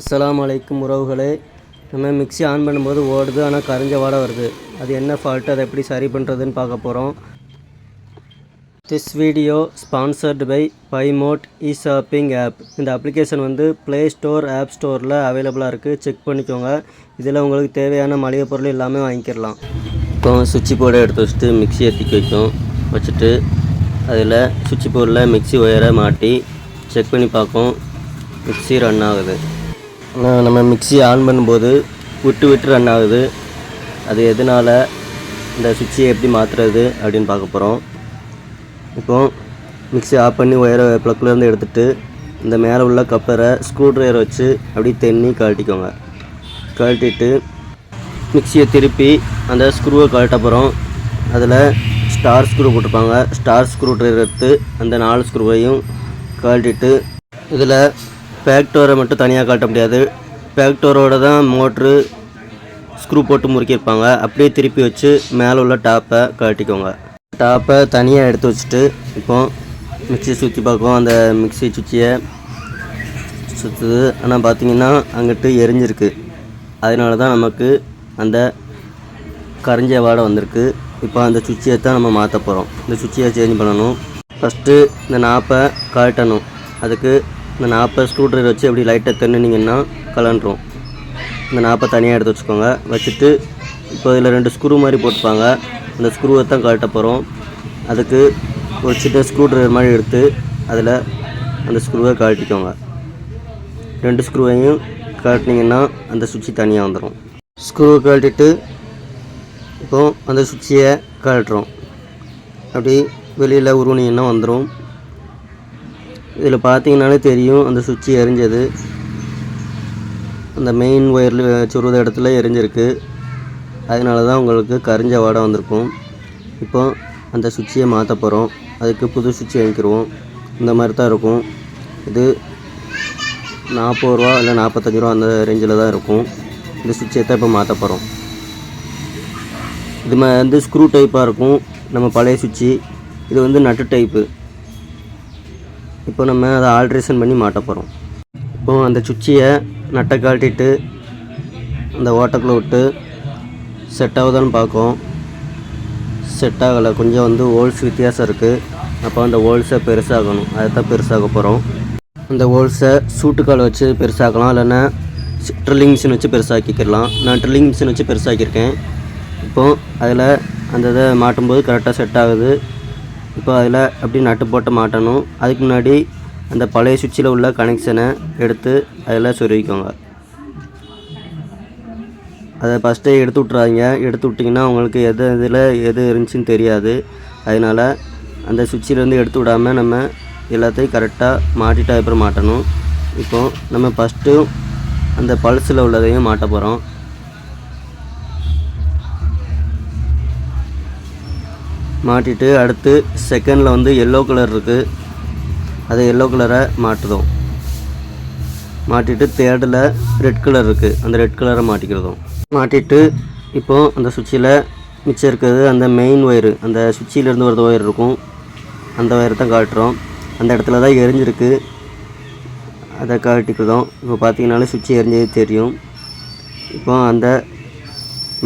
அஸ்ஸலாமு அலைக்கும் உறவுகளே. நம்ம மிக்ஸி ஆன் பண்ணும்போது ஓடுது, ஆனால் கரைஞ்ச வாடை வருது. அது என்ன ஃபால்ட்டு, அதை எப்படி சரி பண்ணுறதுன்னு பார்க்க போகிறோம். திஸ் வீடியோ ஸ்பான்சர்டு பை பைமோட் இ-ஷாப்பிங் ஆப். இந்த அப்ளிகேஷன் ப்ளே ஸ்டோர், ஆப் ஸ்டோரில் அவைலபிளாக இருக்குது. செக் பண்ணிக்கோங்க. இதில் உங்களுக்கு தேவையான மளிகை பொருள் எல்லாமே வாங்கிக்கிடலாம். இப்போ சுவிட்ச் போர்டை எடுத்து வச்சுட்டு மிக்ஸியை தூக்கி வச்சுட்டு அதில் சுவிட்ச் போர்டில் மிக்ஸி ஒயரை மாட்டி செக் பண்ணி பார்ப்போம். மிக்ஸி ரன் ஆகுது. நம்ம மிக்ஸி ஆன் பண்ணும்போது விட்டு ரன் ஆகுது. அது எதனால், இந்த சுவிட்சை எப்படி மாற்றுறது அப்படின்னு பார்க்க போகிறோம். இப்போது மிக்ஸி ஆஃப் பண்ணி ஒயரை ப்ளக்லேருந்து எடுத்துகிட்டு இந்த மேலே உள்ள கப்பரை ஸ்க்ரூ ட்ரைவர் வச்சு அப்படி தென்னி கழட்டிக்கோங்க. கழட்டிட்டு மிக்ஸியை திருப்பி அந்த ஸ்க்ரூவை கழட்ட போகிறோம். அதில் ஸ்டார் ஸ்க்ரூ போட்டிருப்பாங்க. ஸ்டார் ஸ்க்ரூ ட்ரைவர் எடுத்து அந்த 4 ஸ்க்ரூவையும் கழட்டிட்டு, இதில் பேக்டோரை மட்டும் தனியாக கழட்ட முடியாது. பேக்டோரோட தான் மோட்ரு ஸ்க்ரூ போட்டு முறுக்கியிருப்பாங்க. அப்படியே திருப்பி வச்சு மேலே உள்ள டாப்பை கழட்டிக்கோங்க. டாப்பை தனியாக எடுத்து வச்சுட்டு இப்போது மிக்ஸி சுற்றி பார்க்கும். அந்த மிக்ஸி சுவிட்சியை சுற்றுது. ஆனால் பார்த்திங்கன்னா அங்கிட்டு எரிஞ்சிருக்கு. அதனால தான் நமக்கு அந்த கரைஞ்ச வாடை வந்திருக்கு. இப்போ அந்த சுவிட்சியை தான் நம்ம மாற்ற போகிறோம். இந்த சுவிட்சியை சேஞ்ச் பண்ணணும். ஃபஸ்ட்டு இந்த நாப்பை கழட்டணும். அதுக்கு இந்த நாப்பை ஸ்க்ரூ ட்ரைவர் வச்சு எப்படி லைட்டை தென்னிங்கன்னா கலண்டுரும். இந்த நாப்பை தனியாக எடுத்து வச்சுக்கோங்க. வச்சுட்டு இப்போ இதில் 2 ஸ்க்ரூ மாதிரி போட்டுப்பாங்க. அந்த ஸ்க்ரூவை தான் கழட்ட போகிறோம். அதுக்கு ஒரு சின்ன ஸ்க்ரூ ட்ரைவர் மாதிரி எடுத்து அதில் அந்த ஸ்க்ரூவை கழட்டிக்கோங்க. 2 ஸ்க்ரூவையும் கழட்டினீங்கன்னா அந்த சுவிட்ச் தனியாக வந்துடும். ஸ்க்ரூவை கழட்டிட்டு இப்போது அந்த சுவிட்சியை கழட்டுறோம். அப்படி வெளியில் உருவனிங்கன்னா வந்துடும். இதில் பார்த்தீங்கன்னாலே தெரியும் அந்த சுவிட்ச் எரிஞ்சது. அந்த மெயின் ஒயரில் சொருத இடத்துல எரிஞ்சிருக்கு. அதனால தான் உங்களுக்கு கரைஞ்ச வாடை வந்திருக்கும். இப்போ அந்த சுவிட்சையை மாற்ற போகிறோம். அதுக்கு புது சுவிட்ச் வாங்கிக்கிடுவோம். இந்த மாதிரி தான் இருக்கும். இது 40 ரூபா இல்லை 45 ரூபா அந்த ரேஞ்சில் தான் இருக்கும். இந்த சுவிட்சை தான் இப்போ மாற்ற போகிறோம். இது ஸ்க்ரூ டைப்பாக இருக்கும். நம்ம பழைய சுவிட்சு. இது நட்டு டைப்பு. இப்போ நம்ம அதை ஆல்ட்ரேஷன் பண்ணி மாட்ட போகிறோம். இப்போது அந்த சுவிட்சியை நட்டை கழட்டிட்டு அந்த ஓட்டக்குள்ளே விட்டு செட் ஆகுதான்னு பார்க்கும். செட் ஆகலை. கொஞ்சம் ஹோல்ஸ் வித்தியாசம் இருக்குது. அப்போ அந்த ஹோல்ஸை பெருசாகணும். அதை தான் பெருசாக போகிறோம். அந்த ஹோல்ஸை சூட்டுக்கால் வச்சு பெருசாக்கலாம், இல்லைன்னா ட்ரில்லிங் மிஷின் வச்சு பெருசாக்கிக்கலாம். நான் ட்ரில்லிங் மிஷின் வச்சு பெருசாக்கியிருக்கேன். இப்போது அதில் அந்த இதை மாட்டும்போது கரெக்டாக செட் ஆகுது. இப்போ அதில் அப்படி நட்டு போட்டு மாட்டணும். அதுக்கு முன்னாடி அந்த பழைய சுவிட்சில் உள்ள கனெக்ஷனை எடுத்து அதில் சொருவிக்கோங்க. அதை ஃபஸ்ட்டே எடுத்து விட்றாதீங்க. எடுத்து விட்டிங்கன்னா உங்களுக்கு எது இருந்துச்சுன்னு தெரியாது. அதனால் அந்த சுவிட்சிலேருந்து எடுத்து விடாமல் நம்ம எல்லாத்தையும் கரெக்டாக மாட்டிட்டு அப்புறம் மாட்டணும். இப்போது நம்ம ஃபஸ்ட்டு அந்த பல்ஸில் உள்ளதையும் மாட்ட போகிறோம். மாட்டிட்டு அடுத்து செகண்டில் எல்லோ கலர் இருக்குது. அதை எல்லோ கலரை மாட்டுதோம். மாட்டிட்டு தேர்டில் ரெட் கலர் இருக்குது. அந்த ரெட் கலரை மாட்டிக்கிறதும். மாட்டிட்டு இப்போது அந்த சுவிட்சில் மிச்சம் இருக்கிறது அந்த மெயின் ஒயரு, அந்த சுவிட்சிலேருந்து ஒரு ஒயர் இருக்கும். அந்த ஒயரை தான் காட்டுறோம். அந்த இடத்துல தான் எரிஞ்சிருக்கு. அதை காட்டிக்கிறதும். இப்போ பார்த்தீங்கன்னாலே சுவிட்ச் எரிஞ்சது தெரியும். இப்போ அந்த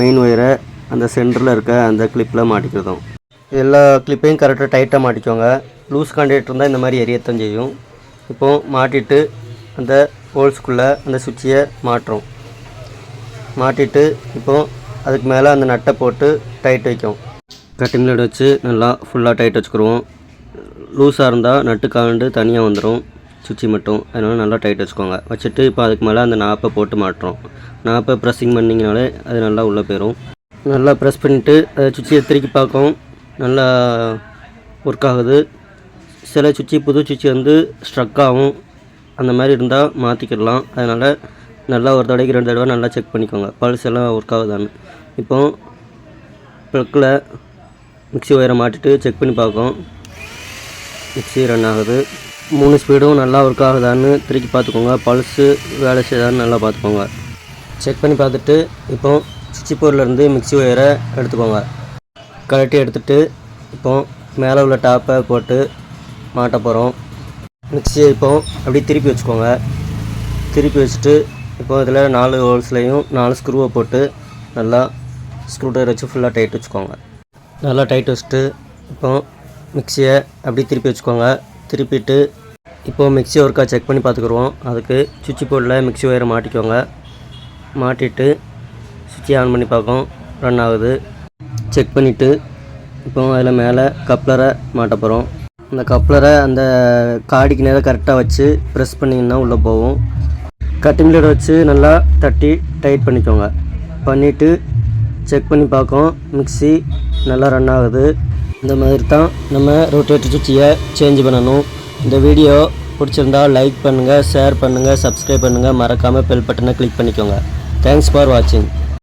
மெயின் ஒயரை அந்த சென்டரில் இருக்க அந்த கிளிப்பில் மாட்டிக்கிறதும். எல்லா கிளிப்பையும் கரெக்டாக டைட்டாக மாட்டிக்கோங்க. லூஸ் கான்டாக்ட் இருந்தால் இந்த மாதிரி எரியத்தான் செய்யும். இப்போது மாட்டிட்டு அந்த ஹோல்ஸ்குள்ளே அந்த சுவிட்சையை மாட்டுறோம். மாட்டிட்டு இப்போது அதுக்கு மேலே அந்த நட்டை போட்டு டைட் வைக்கும். கட்டிங் பிளேட் வச்சு நல்லா ஃபுல்லாக டைட் வச்சுக்கிடுவோம். லூஸாக இருந்தால் நட்டு காண்டு தனியாக வந்துடும் சுவிட்சு மட்டும். அதனால் நல்லா டைட் வச்சுக்கோங்க. வச்சுட்டு இப்போ அதுக்கு மேலே அந்த நாப்பை போட்டு மாட்டுறோம். நாப்பை ப்ரெஸ்ஸிங் பண்ணிங்கனாலே அது நல்லா உள்ளே போயிடும். நல்லா ப்ரெஸ் பண்ணிவிட்டு அதை சுவிட்சை திருக்கி பார்க்கும். நல்லா ஒர்க் ஆகுது. சில சுவிட்சு புது சுவிட்சு ஸ்ட்ரக் ஆகும். அந்த மாதிரி இருந்தால் மாற்றிக்கிடலாம். அதனால் நல்லா ஒரு தடவைக்கு 2 தடவை நல்லா செக் பண்ணிக்கோங்க பல்ஸ் எல்லாம் ஒர்க் ஆகுதான்னு. இப்போ ப்ளக்கில் மிக்ஸி ஒயரை மாட்டிட்டு செக் பண்ணி பார்க்கும். மிக்ஸி ரன் ஆகுது. 3 ஸ்பீடும் நல்லா ஒர்க் ஆகுதான்னு திருக்கி பார்த்துக்கோங்க. பல்ஸு வேலை செய்தான்னு நல்லா பார்த்துக்கோங்க. செக் பண்ணி பார்த்துட்டு இப்போ சுவிட்ச் போர்ட்லேருந்து மிக்ஸி ஒயரை எடுத்துக்கோங்க. கழட்டி எடுத்துகிட்டு இப்போது மேலே உள்ள டாப்பை போட்டு மாட்ட போகிறோம். மிக்ஸியை இப்போது அப்படியே திருப்பி வச்சுக்கோங்க. திருப்பி வச்சுட்டு இப்போது இதில் 4 ஹோல்ஸ்லையும் 4 ஸ்க்ரூவை போட்டு நல்லா ஸ்க்ரூ ட்ரைவர் வச்சு ஃபுல்லாக டைட் வச்சுக்கோங்க. நல்லா டைட் வச்சுட்டு இப்போ மிக்சியை அப்படி திருப்பி வச்சுக்கோங்க. திருப்பிட்டு இப்போது மிக்சி ஒர்க்கா செக் பண்ணி பார்த்துக்குருவோம். அதுக்கு சுவிட்ச் போர்டில் மிக்சி ஒயரை மாட்டிக்கோங்க. மாட்டிட்டு சுவிட்சை ஆன் பண்ணி பார்க்கும், ரன் ஆகுது. செக் பண்ணிவிட்டு இப்போ அதில் மேலே கப்ளரை மாட்ட போகிறோம். அந்த கப்ளரை அந்த காடிக்கு நேராக கரெக்டாக வச்சு ப்ரெஸ் பண்ணிங்கன்னா உள்ளே போகும். கட்டிங் பிளேட் வச்சு நல்லா தட்டி டைட் பண்ணிக்கோங்க. பண்ணிவிட்டு செக் பண்ணி பார்க்கும், மிக்சி நல்லா ரன் ஆகுது. இந்த மாதிரி தான் நம்ம ரொட்டேட்டர் சுவிட்சை சேஞ்ச் பண்ணணும். இந்த வீடியோ பிடிச்சிருந்தா லைக் பண்ணுங்கள், ஷேர் பண்ணுங்கள், சப்ஸ்கிரைப் பண்ணுங்கள். மறக்காமல் பெல் பட்டனை கிளிக் பண்ணிக்கோங்க. தேங்க்ஸ் ஃபார் வாட்சிங்.